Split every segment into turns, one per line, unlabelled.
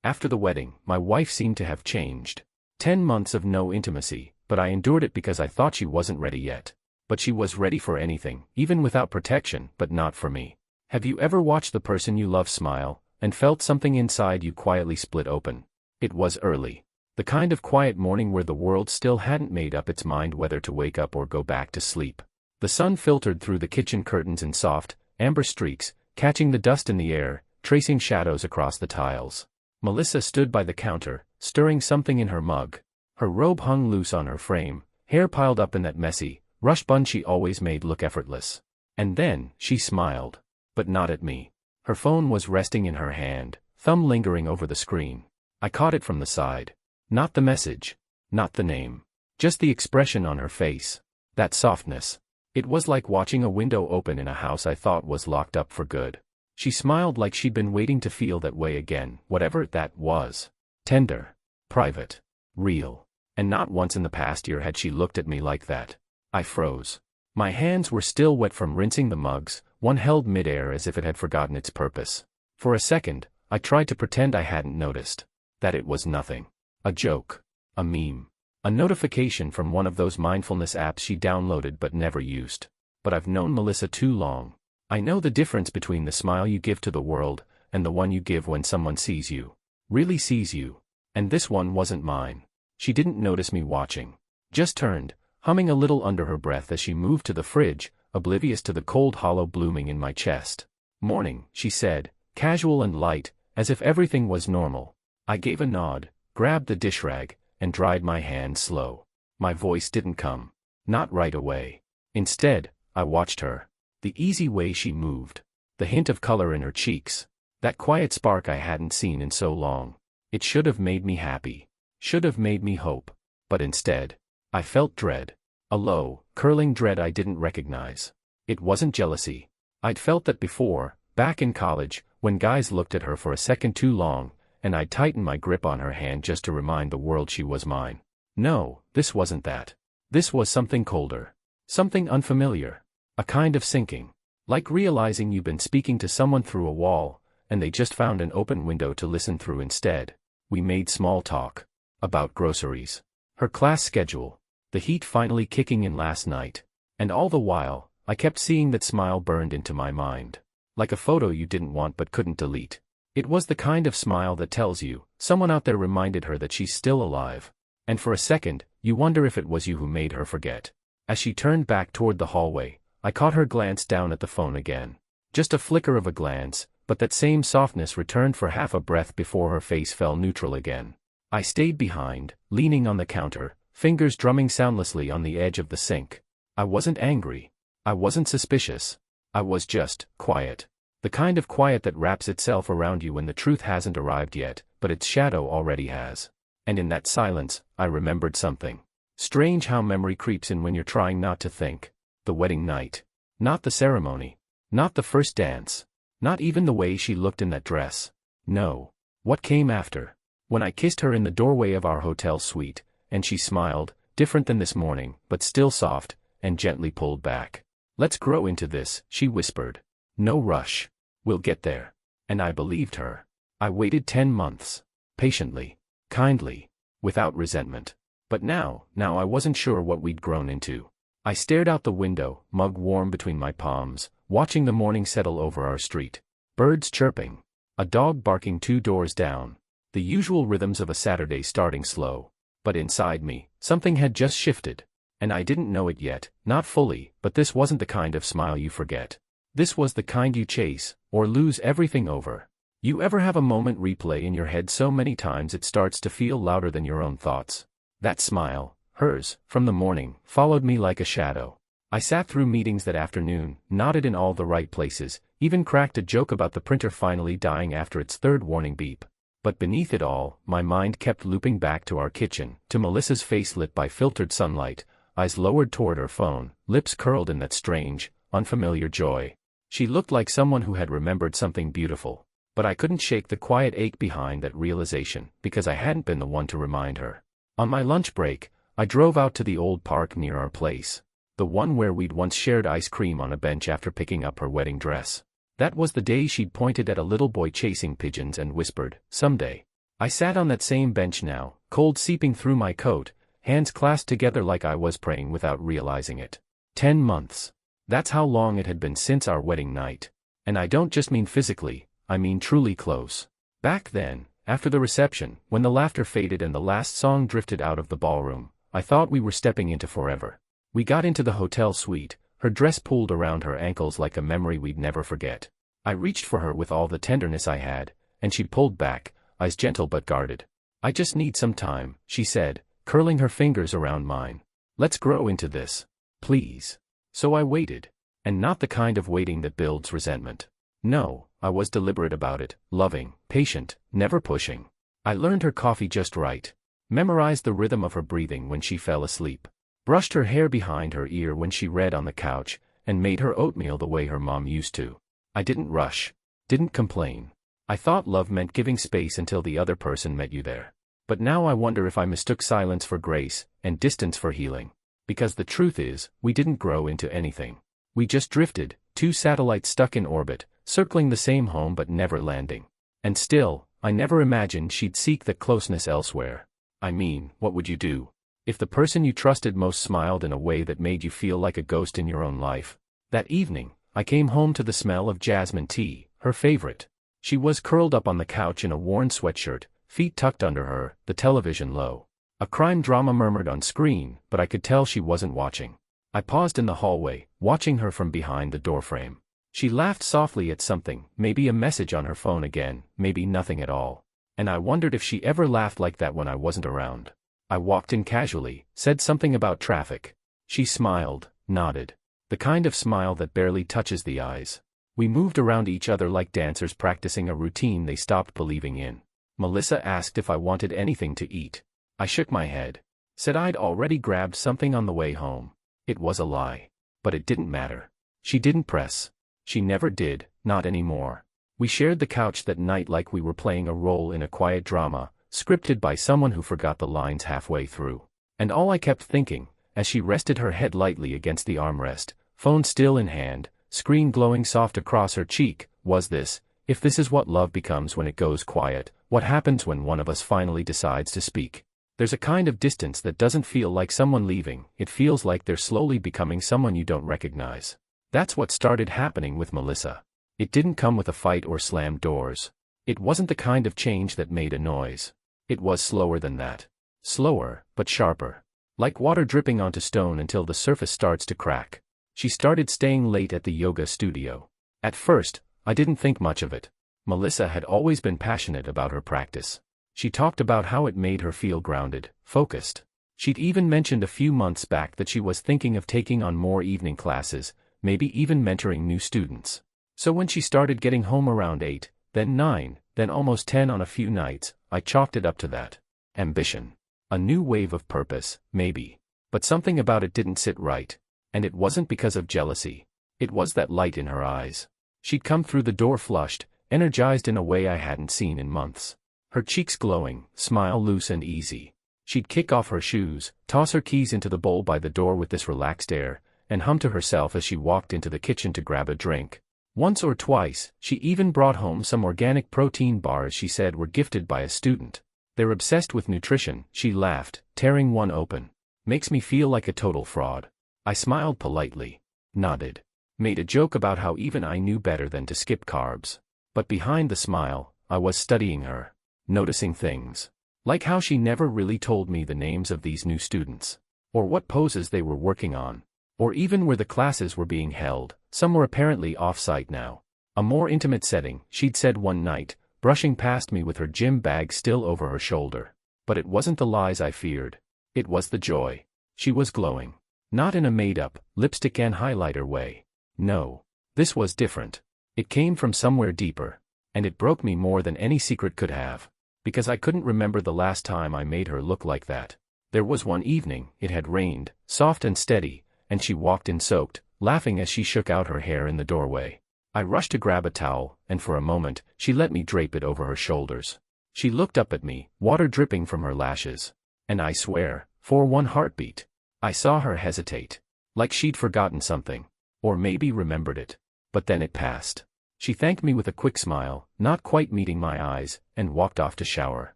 After the wedding, my wife seemed to have changed. 10 months of no intimacy, but I endured it because I thought she wasn't ready yet. But she was ready for anything, even without protection, but not for me. Have you ever watched the person you love smile, and felt something inside you quietly split open? It was early. The kind of quiet morning where the world still hadn't made up its mind whether to wake up or go back to sleep. The sun filtered through the kitchen curtains in soft, amber streaks, catching the dust in the air, tracing shadows across the tiles. Melissa stood by the counter, stirring something in her mug. Her robe hung loose on her frame, hair piled up in that messy, rush bun she always made look effortless. And then, she smiled. But not at me. Her phone was resting in her hand, thumb lingering over the screen. I caught it from the side. Not the message. Not the name. Just the expression on her face. That softness. It was like watching a window open in a house I thought was locked up for good. She smiled like she'd been waiting to feel that way again, whatever that was. Tender. Private. Real. And not once in the past year had she looked at me like that. I froze. My hands were still wet from rinsing the mugs, one held midair as if it had forgotten its purpose. For a second, I tried to pretend I hadn't noticed. That it was nothing. A joke. A meme. A notification from one of those mindfulness apps she downloaded but never used. But I've known Melissa too long. I know the difference between the smile you give to the world, and the one you give when someone sees you. Really sees you. And this one wasn't mine. She didn't notice me watching. Just turned, humming a little under her breath as she moved to the fridge, oblivious to the cold hollow blooming in my chest. "Morning," she said, casual and light, as if everything was normal. I gave a nod, grabbed the dish rag, and dried my hands slow. My voice didn't come. Not right away. Instead, I watched her. The easy way she moved. The hint of color in her cheeks. That quiet spark I hadn't seen in so long. It should have made me happy. Should have made me hope. But instead, I felt dread. A low, curling dread I didn't recognize. It wasn't jealousy. I'd felt that before, back in college, when guys looked at her for a second too long, and I'd tighten my grip on her hand just to remind the world she was mine. No, this wasn't that. This was something colder. Something unfamiliar. A kind of sinking. Like realizing you've been speaking to someone through a wall, and they just found an open window to listen through instead. We made small talk. About groceries. Her class schedule. The heat finally kicking in last night. And all the while, I kept seeing that smile burned into my mind. Like a photo you didn't want but couldn't delete. It was the kind of smile that tells you, someone out there reminded her that she's still alive. And for a second, you wonder if it was you who made her forget. As she turned back toward the hallway, I caught her glance down at the phone again. Just a flicker of a glance, but that same softness returned for half a breath before her face fell neutral again. I stayed behind, leaning on the counter, fingers drumming soundlessly on the edge of the sink. I wasn't angry. I wasn't suspicious. I was just quiet. The kind of quiet that wraps itself around you when the truth hasn't arrived yet, but its shadow already has. And in that silence, I remembered something. Strange how memory creeps in when you're trying not to think. The wedding night. Not the ceremony. Not the first dance. Not even the way she looked in that dress. No. What came after? When I kissed her in the doorway of our hotel suite, and she smiled, different than this morning, but still soft, and gently pulled back. "Let's grow into this," she whispered. "No rush. We'll get there." And I believed her. I waited 10 months. Patiently. Kindly. Without resentment. But now I wasn't sure what we'd grown into. I stared out the window, mug warm between my palms, watching the morning settle over our street. Birds chirping. A dog barking 2 doors down. The usual rhythms of a Saturday starting slow. But inside me, something had just shifted. And I didn't know it yet, not fully, but this wasn't the kind of smile you forget. This was the kind you chase, or lose everything over. You ever have a moment replay in your head so many times it starts to feel louder than your own thoughts? That smile, hers, from the morning, followed me like a shadow. I sat through meetings that afternoon, nodded in all the right places, even cracked a joke about the printer finally dying after its 3rd warning beep. But beneath it all, my mind kept looping back to our kitchen, to Melissa's face lit by filtered sunlight, eyes lowered toward her phone, lips curled in that strange, unfamiliar joy. She looked like someone who had remembered something beautiful. But I couldn't shake the quiet ache behind that realization, because I hadn't been the one to remind her. On my lunch break, I drove out to the old park near our place. The one where we'd once shared ice cream on a bench after picking up her wedding dress. That was the day she'd pointed at a little boy chasing pigeons and whispered, "Someday." I sat on that same bench now, cold seeping through my coat, hands clasped together like I was praying without realizing it. 10 months. That's how long it had been since our wedding night. And I don't just mean physically, I mean truly close. Back then, after the reception, when the laughter faded and the last song drifted out of the ballroom, I thought we were stepping into forever. We got into the hotel suite, her dress pulled around her ankles like a memory we'd never forget. I reached for her with all the tenderness I had, and she pulled back, eyes gentle but guarded. "I just need some time," she said, curling her fingers around mine. "Let's grow into this. Please." So I waited. And not the kind of waiting that builds resentment. No, I was deliberate about it, loving, patient, never pushing. I learned her coffee just right. Memorized the rhythm of her breathing when she fell asleep. Brushed her hair behind her ear when she read on the couch, and made her oatmeal the way her mom used to. I didn't rush. Didn't complain. I thought love meant giving space until the other person met you there. But now I wonder if I mistook silence for grace, and distance for healing. Because the truth is, we didn't grow into anything. We just drifted, two satellites stuck in orbit, circling the same home but never landing. And still, I never imagined she'd seek that closeness elsewhere. I mean, what would you do? If the person you trusted most smiled in a way that made you feel like a ghost in your own life. That evening, I came home to the smell of jasmine tea, her favorite. She was curled up on the couch in a worn sweatshirt, feet tucked under her, the television low. A crime drama murmured on screen, but I could tell she wasn't watching. I paused in the hallway, watching her from behind the doorframe. She laughed softly at something, maybe a message on her phone again, maybe nothing at all. And I wondered if she ever laughed like that when I wasn't around. I walked in casually, said something about traffic. She smiled, nodded. The kind of smile that barely touches the eyes. We moved around each other like dancers practicing a routine they stopped believing in. Melissa asked if I wanted anything to eat. I shook my head. Said I'd already grabbed something on the way home. It was a lie. But it didn't matter. She didn't press. She never did, not anymore. We shared the couch that night like we were playing a role in a quiet drama, scripted by someone who forgot the lines halfway through. And all I kept thinking, as she rested her head lightly against the armrest, phone still in hand, screen glowing soft across her cheek, was this: if this is what love becomes when it goes quiet, what happens when one of us finally decides to speak? There's a kind of distance that doesn't feel like someone leaving, it feels like they're slowly becoming someone you don't recognize. That's what started happening with Melissa. It didn't come with a fight or slammed doors. It wasn't the kind of change that made a noise. It was slower than that. Slower, but sharper. Like water dripping onto stone until the surface starts to crack. She started staying late at the yoga studio. At first, I didn't think much of it. Melissa had always been passionate about her practice. She talked about how it made her feel grounded, focused. She'd even mentioned a few months back that she was thinking of taking on more evening classes, maybe even mentoring new students. So when she started getting home around 8, then 9, then almost 10 on a few nights, I chalked it up to that. Ambition. A new wave of purpose, maybe. But something about it didn't sit right. And it wasn't because of jealousy. It was that light in her eyes. She'd come through the door flushed, energized in a way I hadn't seen in months. Her cheeks glowing, smile loose and easy. She'd kick off her shoes, toss her keys into the bowl by the door with this relaxed air, and hum to herself as she walked into the kitchen to grab a drink. Once or twice, she even brought home some organic protein bars she said were gifted by a student. "They're obsessed with nutrition," she laughed, tearing one open. "Makes me feel like a total fraud." I smiled politely. Nodded. Made a joke about how even I knew better than to skip carbs. But behind the smile, I was studying her. Noticing things. Like how she never really told me the names of these new students. Or what poses they were working on. Or even where the classes were being held. Some were apparently off-site now. A more intimate setting, she'd said one night, brushing past me with her gym bag still over her shoulder. But it wasn't the lies I feared. It was the joy. She was glowing. Not in a made-up, lipstick and highlighter way. No. This was different. It came from somewhere deeper. And it broke me more than any secret could have. Because I couldn't remember the last time I made her look like that. There was one evening, it had rained, soft and steady, and she walked in soaked, laughing as she shook out her hair in the doorway. I rushed to grab a towel, and for a moment, she let me drape it over her shoulders. She looked up at me, water dripping from her lashes. And I swear, for one heartbeat, I saw her hesitate. Like she'd forgotten something. Or maybe remembered it. But then it passed. She thanked me with a quick smile, not quite meeting my eyes, and walked off to shower.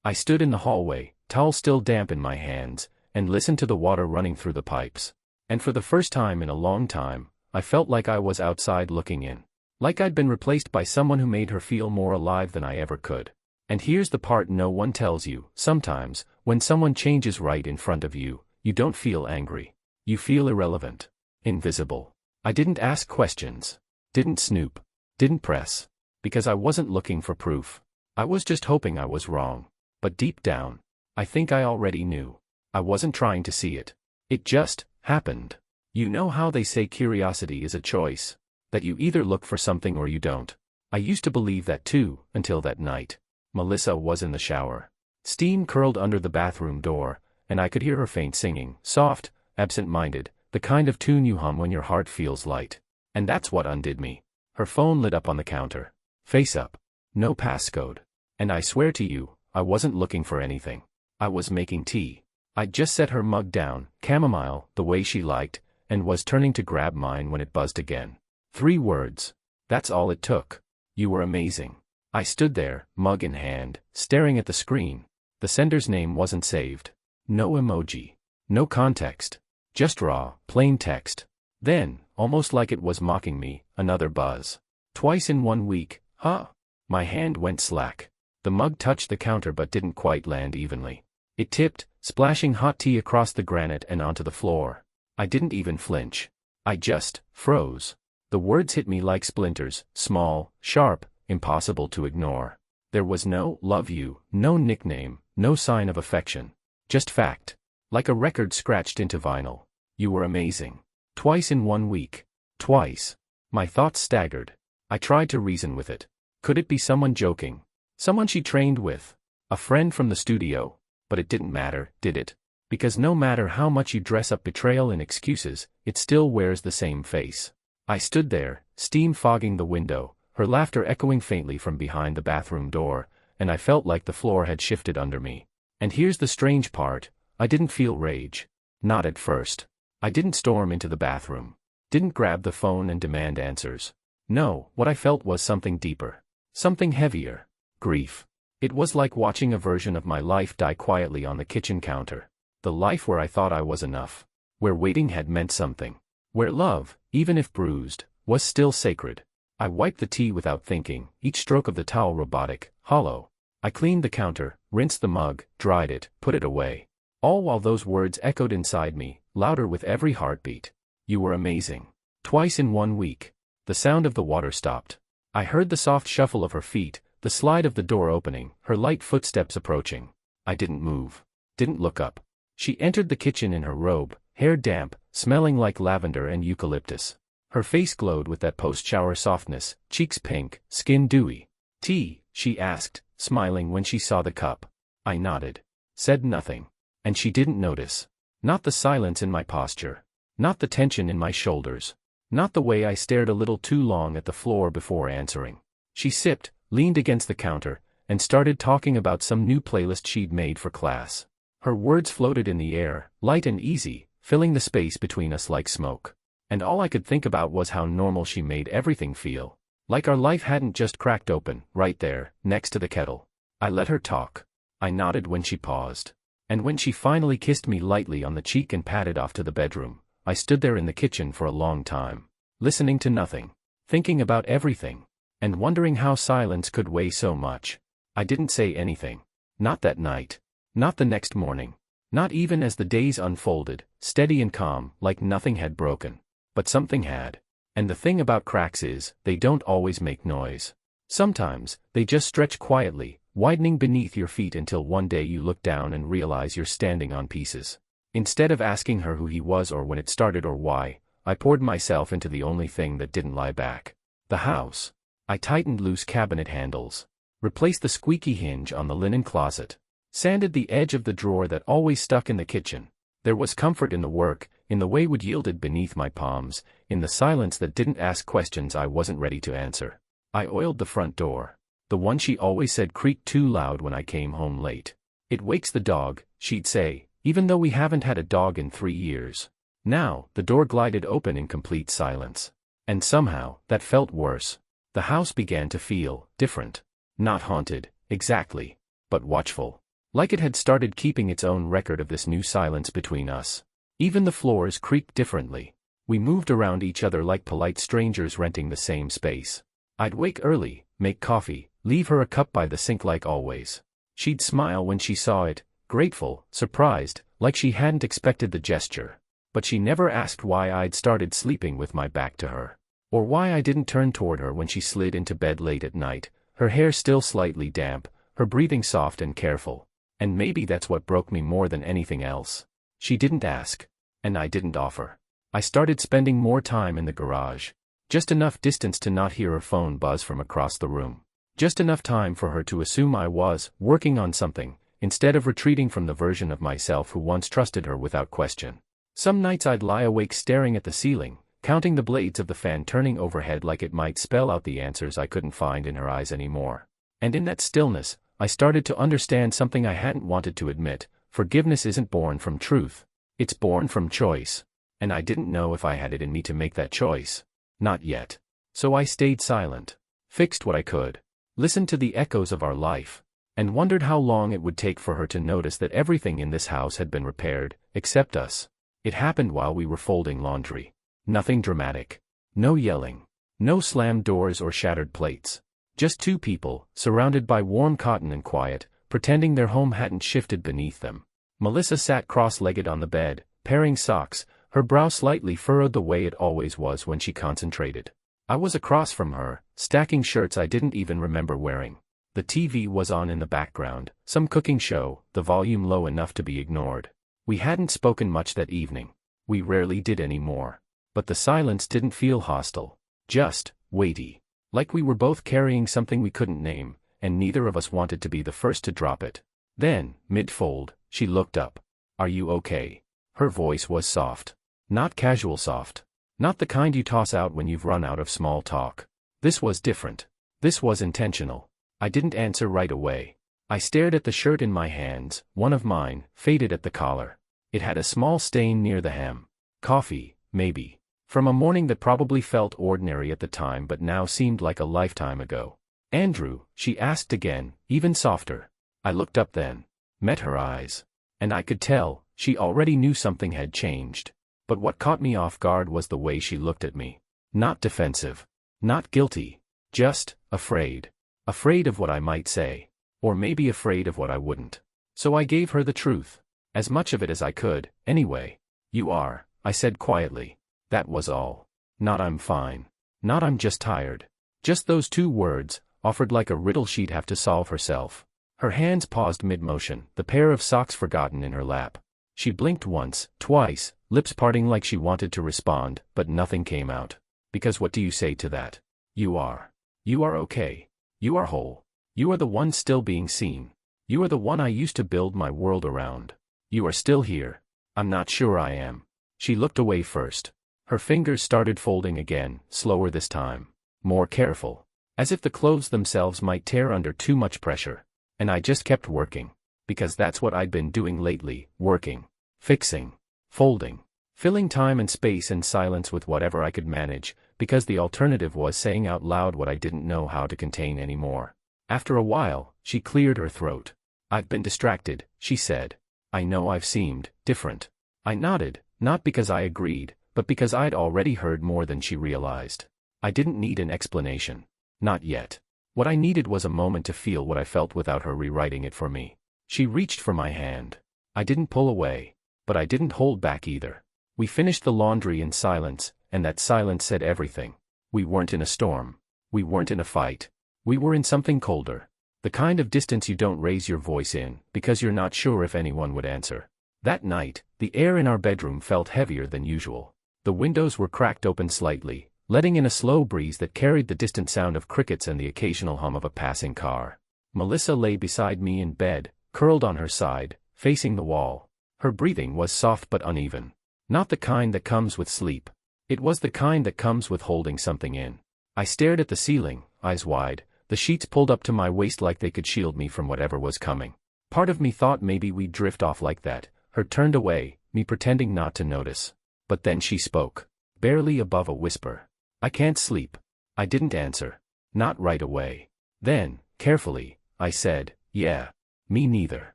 I stood in the hallway, towel still damp in my hands, and listened to the water running through the pipes. And for the first time in a long time, I felt like I was outside looking in. Like I'd been replaced by someone who made her feel more alive than I ever could. And here's the part no one tells you: sometimes, when someone changes right in front of you, you don't feel angry. You feel irrelevant. Invisible. I didn't ask questions. Didn't snoop. Didn't press. Because I wasn't looking for proof. I was just hoping I was wrong. But deep down, I think I already knew. I wasn't trying to see it. It just happened. You know how they say curiosity is a choice? That you either look for something or you don't. I used to believe that too, until that night. Melissa was in the shower. Steam curled under the bathroom door, and I could hear her faint singing, soft, absent-minded, the kind of tune you hum when your heart feels light. And that's what undid me. Her phone lit up on the counter. Face up. No passcode. And I swear to you, I wasn't looking for anything. I was making tea. I'd just set her mug down, chamomile, the way she liked, and was turning to grab mine when it buzzed again. 3 words. That's all it took. You were amazing. I stood there, mug in hand, staring at the screen. The sender's name wasn't saved. No emoji. No context. Just raw, plain text. Then, almost like it was mocking me, another buzz. Twice in 1 week, huh? My hand went slack. The mug touched the counter but didn't quite land evenly. It tipped, splashing hot tea across the granite and onto the floor. I didn't even flinch. I just froze. The words hit me like splinters, small, sharp, impossible to ignore. There was no "love you," no nickname, no sign of affection. Just fact. Like a record scratched into vinyl. You were amazing. Twice in 1 week. Twice. My thoughts staggered. I tried to reason with it. Could it be someone joking? Someone she trained with? A friend from the studio? But it didn't matter, did it? Because no matter how much you dress up betrayal in excuses, it still wears the same face. I stood there, steam fogging the window, her laughter echoing faintly from behind the bathroom door, and I felt like the floor had shifted under me. And here's the strange part: I didn't feel rage. Not at first. I didn't storm into the bathroom. Didn't grab the phone and demand answers. No, what I felt was something deeper. Something heavier. Grief. It was like watching a version of my life die quietly on the kitchen counter. The life where I thought I was enough. Where waiting had meant something. Where love, even if bruised, was still sacred. I wiped the tea without thinking, each stroke of the towel robotic, hollow. I cleaned the counter, rinsed the mug, dried it, put it away. All while those words echoed inside me, louder with every heartbeat. You were amazing. Twice in 1 week. The sound of the water stopped. I heard the soft shuffle of her feet, the slide of the door opening, her light footsteps approaching. I didn't move. Didn't look up. She entered the kitchen in her robe, hair damp, smelling like lavender and eucalyptus. Her face glowed with that post-shower softness, cheeks pink, skin dewy. "Tea?" she asked, smiling when she saw the cup. I nodded. Said nothing. And she didn't notice. Not the silence in my posture. Not the tension in my shoulders. Not the way I stared a little too long at the floor before answering. She sipped, leaned against the counter, and started talking about some new playlist she'd made for class. Her words floated in the air, light and easy, filling the space between us like smoke. And all I could think about was how normal she made everything feel. Like our life hadn't just cracked open, right there, next to the kettle. I let her talk. I nodded when she paused. And when she finally kissed me lightly on the cheek and padded off to the bedroom, I stood there in the kitchen for a long time, listening to nothing, thinking about everything, and wondering how silence could weigh so much. I didn't say anything. Not that night. Not the next morning. Not even as the days unfolded, steady and calm, like nothing had broken. But something had. And the thing about cracks is, they don't always make noise. Sometimes, they just stretch quietly, widening beneath your feet until one day you look down and realize you're standing on pieces. Instead of asking her who he was or when it started or why, I poured myself into the only thing that didn't lie back. The house. I tightened loose cabinet handles. Replaced the squeaky hinge on the linen closet. Sanded the edge of the drawer that always stuck in the kitchen. There was comfort in the work, in the way wood yielded beneath my palms, in the silence that didn't ask questions I wasn't ready to answer. I oiled the front door. The one she always said creaked too loud when I came home late. "It wakes the dog," she'd say, even though we haven't had a dog in 3 years. Now, the door glided open in complete silence. And somehow, that felt worse. The house began to feel different. Not haunted, exactly, but watchful. Like it had started keeping its own record of this new silence between us. Even the floors creaked differently. We moved around each other like polite strangers renting the same space. I'd wake early, make coffee, leave her a cup by the sink like always. She'd smile when she saw it, grateful, surprised, like she hadn't expected the gesture. But she never asked why I'd started sleeping with my back to her. Or why I didn't turn toward her when she slid into bed late at night, her hair still slightly damp, her breathing soft and careful. And maybe that's what broke me more than anything else. She didn't ask. And I didn't offer. I started spending more time in the garage. Just enough distance to not hear her phone buzz from across the room. Just enough time for her to assume I was working on something, instead of retreating from the version of myself who once trusted her without question. Some nights I'd lie awake staring at the ceiling, counting the blades of the fan turning overhead like it might spell out the answers I couldn't find in her eyes anymore. And in that stillness, I started to understand something I hadn't wanted to admit. Forgiveness isn't born from truth. It's born from choice. And I didn't know if I had it in me to make that choice. Not yet. So I stayed silent. Fixed what I could. Listened to the echoes of our life. And wondered how long it would take for her to notice that everything in this house had been repaired, except us. It happened while we were folding laundry. Nothing dramatic. No yelling. No slammed doors or shattered plates. Just two people, surrounded by warm cotton and quiet, pretending their home hadn't shifted beneath them. Melissa sat cross-legged on the bed, paring socks, her brow slightly furrowed the way it always was when she concentrated. I was across from her, stacking shirts I didn't even remember wearing. The TV was on in the background, some cooking show, the volume low enough to be ignored. We hadn't spoken much that evening. We rarely did any more. But the silence didn't feel hostile. Just weighty. Like we were both carrying something we couldn't name, and neither of us wanted to be the first to drop it. Then, mid-fold, she looked up. "Are you okay?" Her voice was soft. Not casual soft. Not the kind you toss out when you've run out of small talk. This was different. This was intentional. I didn't answer right away. I stared at the shirt in my hands, one of mine, faded at the collar. It had a small stain near the hem. Coffee, maybe. From a morning that probably felt ordinary at the time but now seemed like a lifetime ago. "Andrew," she asked again, even softer. I looked up then. Met her eyes. And I could tell, she already knew something had changed. But what caught me off guard was the way she looked at me. Not defensive. Not guilty. Just afraid. Afraid of what I might say. Or maybe afraid of what I wouldn't. So I gave her the truth. As much of it as I could, anyway. "You are," I said quietly. That was all. Not "I'm fine." Not "I'm just tired." Just those two words, offered like a riddle she'd have to solve herself. Her hands paused mid-motion, the pair of socks forgotten in her lap. She blinked once, twice, lips parting like she wanted to respond, but nothing came out. Because what do you say to that? You are okay. You are whole. You are the one still being seen. You are the one I used to build my world around. You are still here. I'm not sure I am. She looked away first. Her fingers started folding again, slower this time. More careful. As if the clothes themselves might tear under too much pressure. And I just kept working. Because that's what I'd been doing lately, working. Fixing. Folding. Filling time and space and silence with whatever I could manage, because the alternative was saying out loud what I didn't know how to contain anymore. After a while, she cleared her throat. "I've been distracted," she said. "I know I've seemed different." I nodded, not because I agreed, but because I'd already heard more than she realized. I didn't need an explanation. Not yet. What I needed was a moment to feel what I felt without her rewriting it for me. She reached for my hand. I didn't pull away. But I didn't hold back either. We finished the laundry in silence, and that silence said everything. We weren't in a storm. We weren't in a fight. We were in something colder. The kind of distance you don't raise your voice in, because you're not sure if anyone would answer. That night, the air in our bedroom felt heavier than usual. The windows were cracked open slightly, letting in a slow breeze that carried the distant sound of crickets and the occasional hum of a passing car. Melissa lay beside me in bed, curled on her side, facing the wall. Her breathing was soft but uneven. Not the kind that comes with sleep. It was the kind that comes with holding something in. I stared at the ceiling, eyes wide, the sheets pulled up to my waist like they could shield me from whatever was coming. Part of me thought maybe we'd drift off like that, her turned away, me pretending not to notice. But then she spoke. Barely above a whisper. "I can't sleep." I didn't answer. Not right away. Then, carefully, I said, "Yeah. Me neither."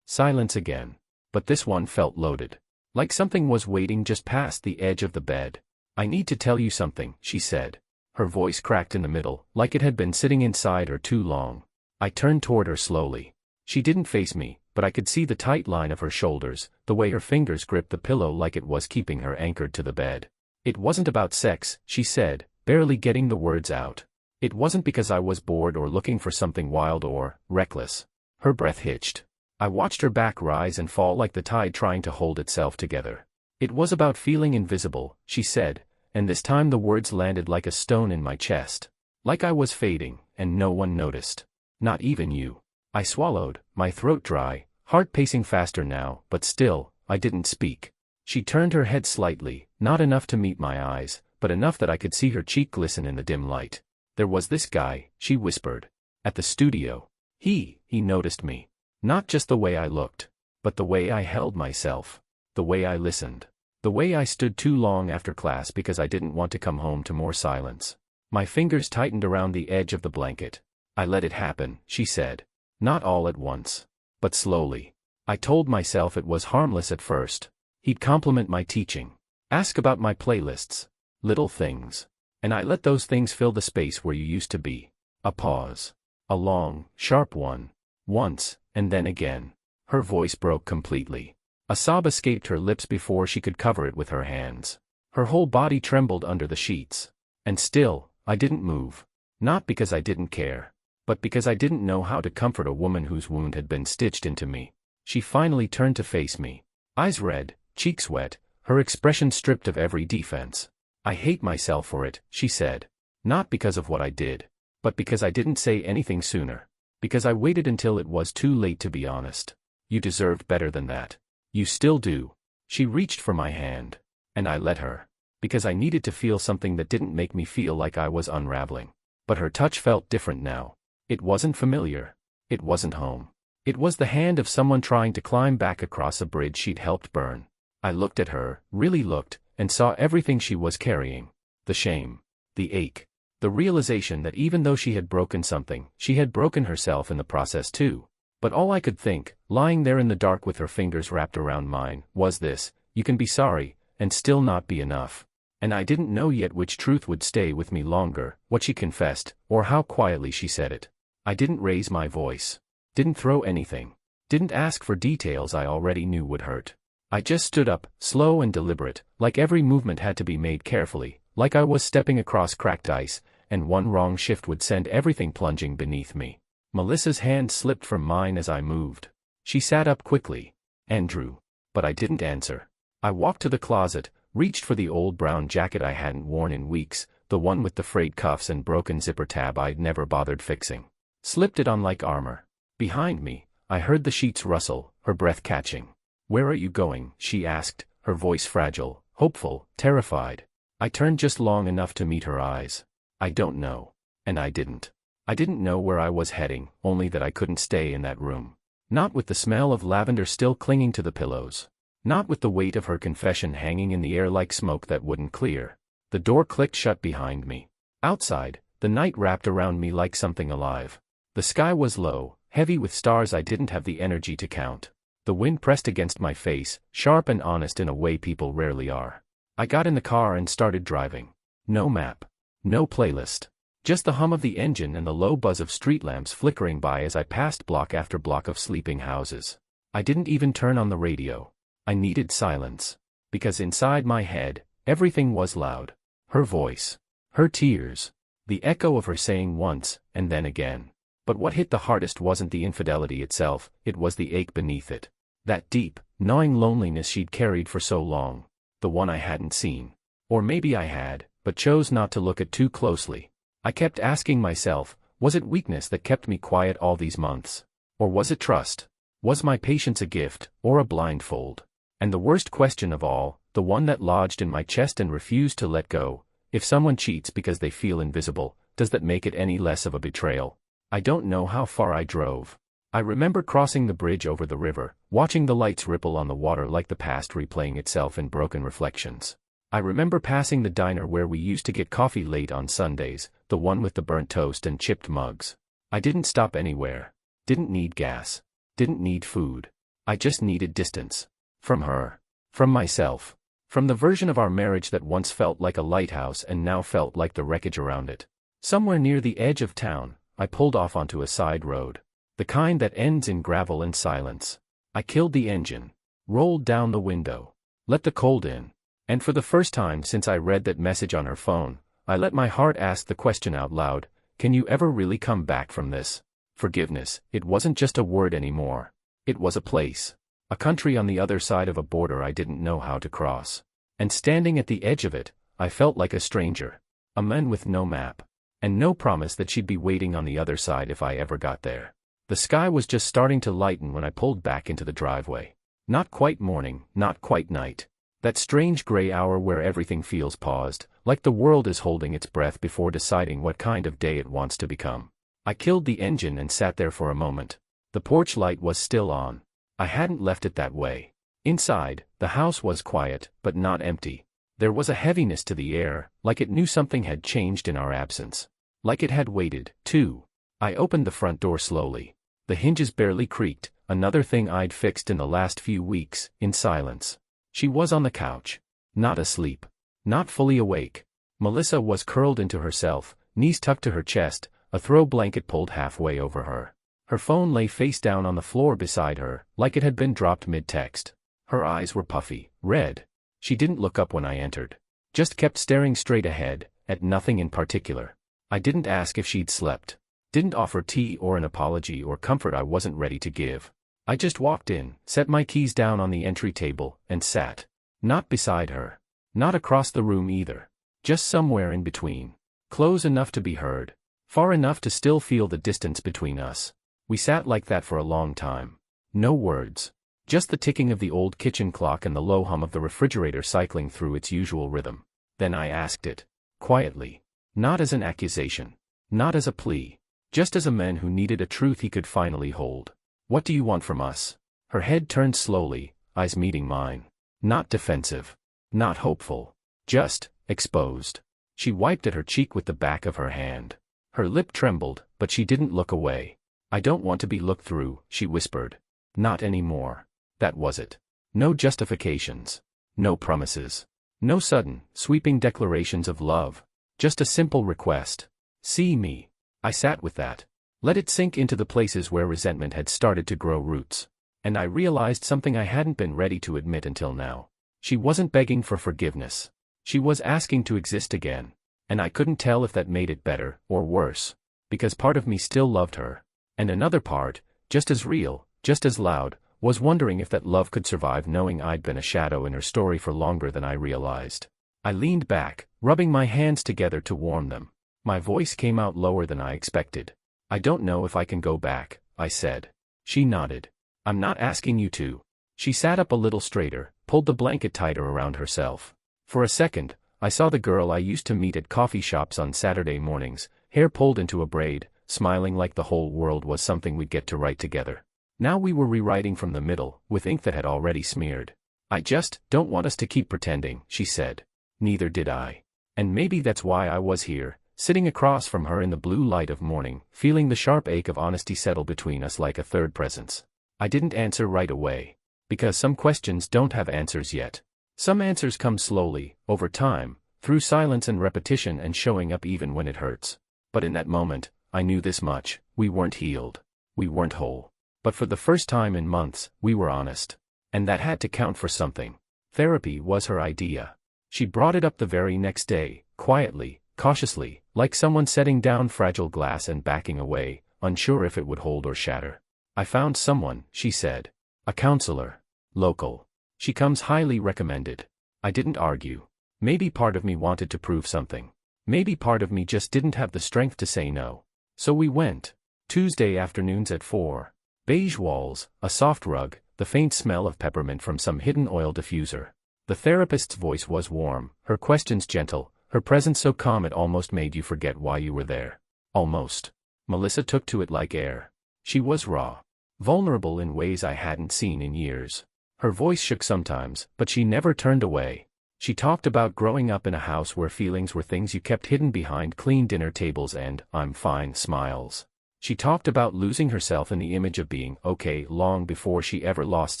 Silence again. But this one felt loaded. Like something was waiting just past the edge of the bed. "I need to tell you something," she said. Her voice cracked in the middle, like it had been sitting inside her too long. I turned toward her slowly. She didn't face me, but I could see the tight line of her shoulders, the way her fingers gripped the pillow like it was keeping her anchored to the bed. "It wasn't about sex," she said, barely getting the words out. "It wasn't because I was bored or looking for something wild or reckless." Her breath hitched. I watched her back rise and fall like the tide trying to hold itself together. "It was about feeling invisible," she said, and this time the words landed like a stone in my chest. Like I was fading, and no one noticed. Not even you. I swallowed, my throat dry, heart pacing faster now, but still, I didn't speak. She turned her head slightly, not enough to meet my eyes, but enough that I could see her cheek glisten in the dim light. "There was this guy," she whispered. "At the studio. He noticed me. Not just the way I looked, but the way I held myself. The way I listened. The way I stood too long after class because I didn't want to come home to more silence." My fingers tightened around the edge of the blanket. "I let it happen," she said. "Not all at once. But slowly. I told myself it was harmless at first. He'd compliment my teaching. Ask about my playlists. Little things. And I let those things fill the space where you used to be." A pause. A long, sharp one. Once, and then again. Her voice broke completely. A sob escaped her lips before she could cover it with her hands. Her whole body trembled under the sheets. And still, I didn't move. Not because I didn't care, but because I didn't know how to comfort a woman whose wound had been stitched into me. She finally turned to face me. Eyes red, cheeks wet, her expression stripped of every defense. "I hate myself for it," she said. "Not because of what I did, but because I didn't say anything sooner. Because I waited until it was too late to be honest. You deserved better than that. You still do." She reached for my hand. And I let her. Because I needed to feel something that didn't make me feel like I was unraveling. But her touch felt different now. It wasn't familiar. It wasn't home. It was the hand of someone trying to climb back across a bridge she'd helped burn. I looked at her, really looked, and saw everything she was carrying. The shame. The ache. The realization that even though she had broken something, she had broken herself in the process too. But all I could think, lying there in the dark with her fingers wrapped around mine, was this: you can be sorry, and still not be enough. And I didn't know yet which truth would stay with me longer, what she confessed, or how quietly she said it. I didn't raise my voice. Didn't throw anything. Didn't ask for details I already knew would hurt. I just stood up, slow and deliberate, like every movement had to be made carefully, like I was stepping across cracked ice, and one wrong shift would send everything plunging beneath me. Melissa's hand slipped from mine as I moved. She sat up quickly. "Andrew." But I didn't answer. I walked to the closet, reached for the old brown jacket I hadn't worn in weeks, the one with the frayed cuffs and broken zipper tab I'd never bothered fixing. Slipped it on like armor. Behind me, I heard the sheets rustle, her breath catching. "Where are you going?" she asked, her voice fragile, hopeful, terrified. I turned just long enough to meet her eyes. "I don't know." And I didn't. I didn't know where I was heading, only that I couldn't stay in that room. Not with the smell of lavender still clinging to the pillows. Not with the weight of her confession hanging in the air like smoke that wouldn't clear. The door clicked shut behind me. Outside, the night wrapped around me like something alive. The sky was low, heavy with stars I didn't have the energy to count. The wind pressed against my face, sharp and honest in a way people rarely are. I got in the car and started driving. No map. No playlist. Just the hum of the engine and the low buzz of street lamps flickering by as I passed block after block of sleeping houses. I didn't even turn on the radio. I needed silence. Because inside my head, everything was loud. Her voice. Her tears. The echo of her saying once, and then again. But what hit the hardest wasn't the infidelity itself, it was the ache beneath it. That deep, gnawing loneliness she'd carried for so long. The one I hadn't seen. Or maybe I had, but chose not to look at too closely. I kept asking myself, was it weakness that kept me quiet all these months? Or was it trust? Was my patience a gift, or a blindfold? And the worst question of all, the one that lodged in my chest and refused to let go: if someone cheats because they feel invisible, does that make it any less of a betrayal? I don't know how far I drove. I remember crossing the bridge over the river, watching the lights ripple on the water like the past replaying itself in broken reflections. I remember passing the diner where we used to get coffee late on Sundays, the one with the burnt toast and chipped mugs. I didn't stop anywhere. Didn't need gas. Didn't need food. I just needed distance. From her. From myself. From the version of our marriage that once felt like a lighthouse and now felt like the wreckage around it. Somewhere near the edge of town, I pulled off onto a side road. The kind that ends in gravel and silence. I killed the engine. Rolled down the window. Let the cold in. And for the first time since I read that message on her phone, I let my heart ask the question out loud, can you ever really come back from this? Forgiveness, it wasn't just a word anymore. It was a place. A country on the other side of a border I didn't know how to cross. And standing at the edge of it, I felt like a stranger. A man with no map. And no promise that she'd be waiting on the other side if I ever got there. The sky was just starting to lighten when I pulled back into the driveway. Not quite morning, not quite night. That strange gray hour where everything feels paused, like the world is holding its breath before deciding what kind of day it wants to become. I killed the engine and sat there for a moment. The porch light was still on. I hadn't left it that way. Inside, the house was quiet, but not empty. There was a heaviness to the air, like it knew something had changed in our absence. Like it had waited, too. I opened the front door slowly. The hinges barely creaked, another thing I'd fixed in the last few weeks, in silence. She was on the couch. Not asleep. Not fully awake. Melissa was curled into herself, knees tucked to her chest, a throw blanket pulled halfway over her. Her phone lay face down on the floor beside her, like it had been dropped mid-text. Her eyes were puffy, red. She didn't look up when I entered. Just kept staring straight ahead, at nothing in particular. I didn't ask if she'd slept. Didn't offer tea or an apology or comfort I wasn't ready to give. I just walked in, set my keys down on the entry table, and sat. Not beside her. Not across the room either. Just somewhere in between. Close enough to be heard. Far enough to still feel the distance between us. We sat like that for a long time. No words. Just the ticking of the old kitchen clock and the low hum of the refrigerator cycling through its usual rhythm. Then I asked it. Quietly. Not as an accusation. Not as a plea. Just as a man who needed a truth he could finally hold. What do you want from us? Her head turned slowly, eyes meeting mine. Not defensive. Not hopeful. Just, exposed. She wiped at her cheek with the back of her hand. Her lip trembled, but she didn't look away. I don't want to be looked through, she whispered. Not anymore. That was it. No justifications. No promises. No sudden, sweeping declarations of love. Just a simple request. See me. I sat with that. Let it sink into the places where resentment had started to grow roots. And I realized something I hadn't been ready to admit until now. She wasn't begging for forgiveness. She was asking to exist again. And I couldn't tell if that made it better, or worse. Because part of me still loved her. And another part, just as real, just as loud, was wondering if that love could survive knowing I'd been a shadow in her story for longer than I realized. I leaned back, rubbing my hands together to warm them. My voice came out lower than I expected. I don't know if I can go back, I said. She nodded. I'm not asking you to. She sat up a little straighter, pulled the blanket tighter around herself. For a second, I saw the girl I used to meet at coffee shops on Saturday mornings, hair pulled into a braid, smiling like the whole world was something we'd get to write together. Now we were rewriting from the middle, with ink that had already smeared. I just don't want us to keep pretending, she said. Neither did I. And maybe that's why I was here, sitting across from her in the blue light of morning, feeling the sharp ache of honesty settle between us like a third presence. I didn't answer right away. Because some questions don't have answers yet. Some answers come slowly, over time, through silence and repetition and showing up even when it hurts. But in that moment, I knew this much: we weren't healed. We weren't whole. But for the first time in months, we were honest. And that had to count for something. Therapy was her idea. She brought it up the very next day, quietly, cautiously, like someone setting down fragile glass and backing away, unsure if it would hold or shatter. I found someone, she said. A counselor. Local. She comes highly recommended. I didn't argue. Maybe part of me wanted to prove something. Maybe part of me just didn't have the strength to say no. So we went. Tuesday afternoons at 4. Beige walls, a soft rug, the faint smell of peppermint from some hidden oil diffuser. The therapist's voice was warm, her questions gentle, her presence so calm it almost made you forget why you were there. Almost. Melissa took to it like air. She was raw. Vulnerable in ways I hadn't seen in years. Her voice shook sometimes, but she never turned away. She talked about growing up in a house where feelings were things you kept hidden behind clean dinner tables and "I'm fine" smiles. She talked about losing herself in the image of being okay long before she ever lost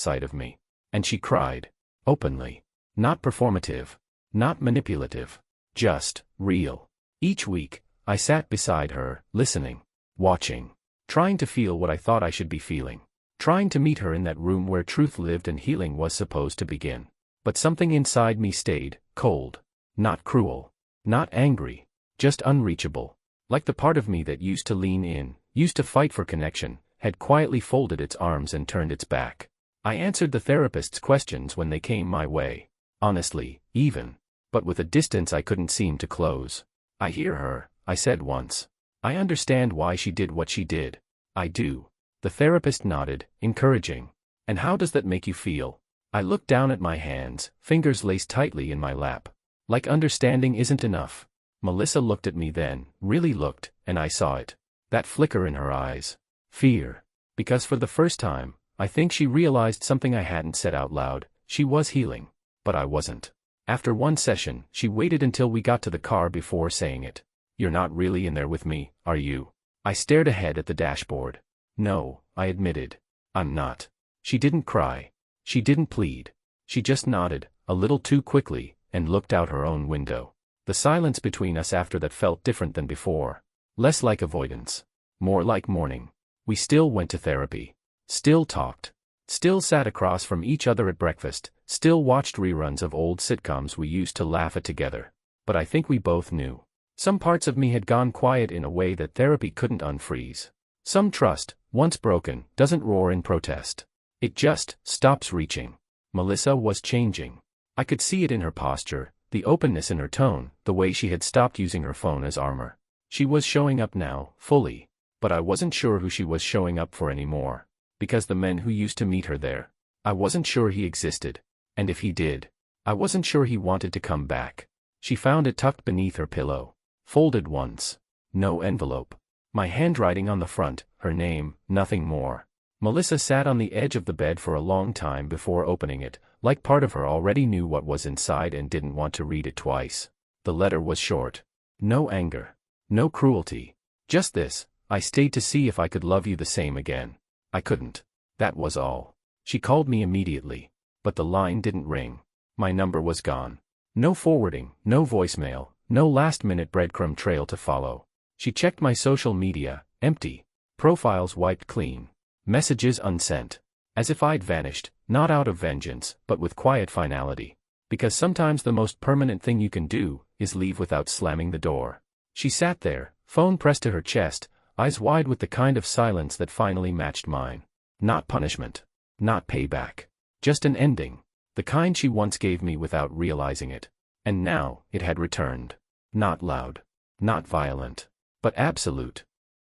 sight of me. And she cried. Openly. Not performative. Not manipulative. Just real. Each week, I sat beside her, listening. Watching. Trying to feel what I thought I should be feeling. Trying to meet her in that room where truth lived and healing was supposed to begin. But something inside me stayed, cold. Not cruel. Not angry. Just unreachable. Like the part of me that used to lean in, used to fight for connection, had quietly folded its arms and turned its back. I answered the therapist's questions when they came my way. Honestly, even. But with a distance I couldn't seem to close. I hear her, I said once. I understand why she did what she did. I do. The therapist nodded, encouraging. And how does that make you feel? I looked down at my hands, fingers laced tightly in my lap. Like understanding isn't enough. Melissa looked at me then, really looked, and I saw it. That flicker in her eyes. Fear. Because for the first time, I think she realized something I hadn't said out loud. She was healing. But I wasn't. After one session, she waited until we got to the car before saying it. You're not really in there with me, are you? I stared ahead at the dashboard. No, I admitted. I'm not. She didn't cry. She didn't plead. She just nodded, a little too quickly, and looked out her own window. The silence between us after that felt different than before. Less like avoidance. More like mourning. We still went to therapy. Still talked. Still sat across from each other at breakfast. Still watched reruns of old sitcoms we used to laugh at together. But I think we both knew. Some parts of me had gone quiet in a way that therapy couldn't unfreeze. Some trust, once broken, doesn't roar in protest. It just stops reaching. Melissa was changing. I could see it in her posture, the openness in her tone, the way she had stopped using her phone as armor. She was showing up now, fully. But I wasn't sure who she was showing up for anymore. Because the men who used to meet her there, I wasn't sure he existed. And if he did, I wasn't sure he wanted to come back. She found it tucked beneath her pillow. Folded once. No envelope. My handwriting on the front, her name, nothing more. Melissa sat on the edge of the bed for a long time before opening it, like part of her already knew what was inside and didn't want to read it twice. The letter was short. No anger. No cruelty. Just this: I stayed to see if I could love you the same again. I couldn't. That was all. She called me immediately. But the line didn't ring. My number was gone. No forwarding, no voicemail, no last-minute breadcrumb trail to follow. She checked my social media, empty. Profiles wiped clean. Messages unsent. As if I'd vanished, not out of vengeance, but with quiet finality. Because sometimes the most permanent thing you can do is leave without slamming the door. She sat there, phone pressed to her chest, eyes wide with the kind of silence that finally matched mine. Not punishment. Not payback. Just an ending. The kind she once gave me without realizing it. And now, it had returned. Not loud. Not violent. But absolute.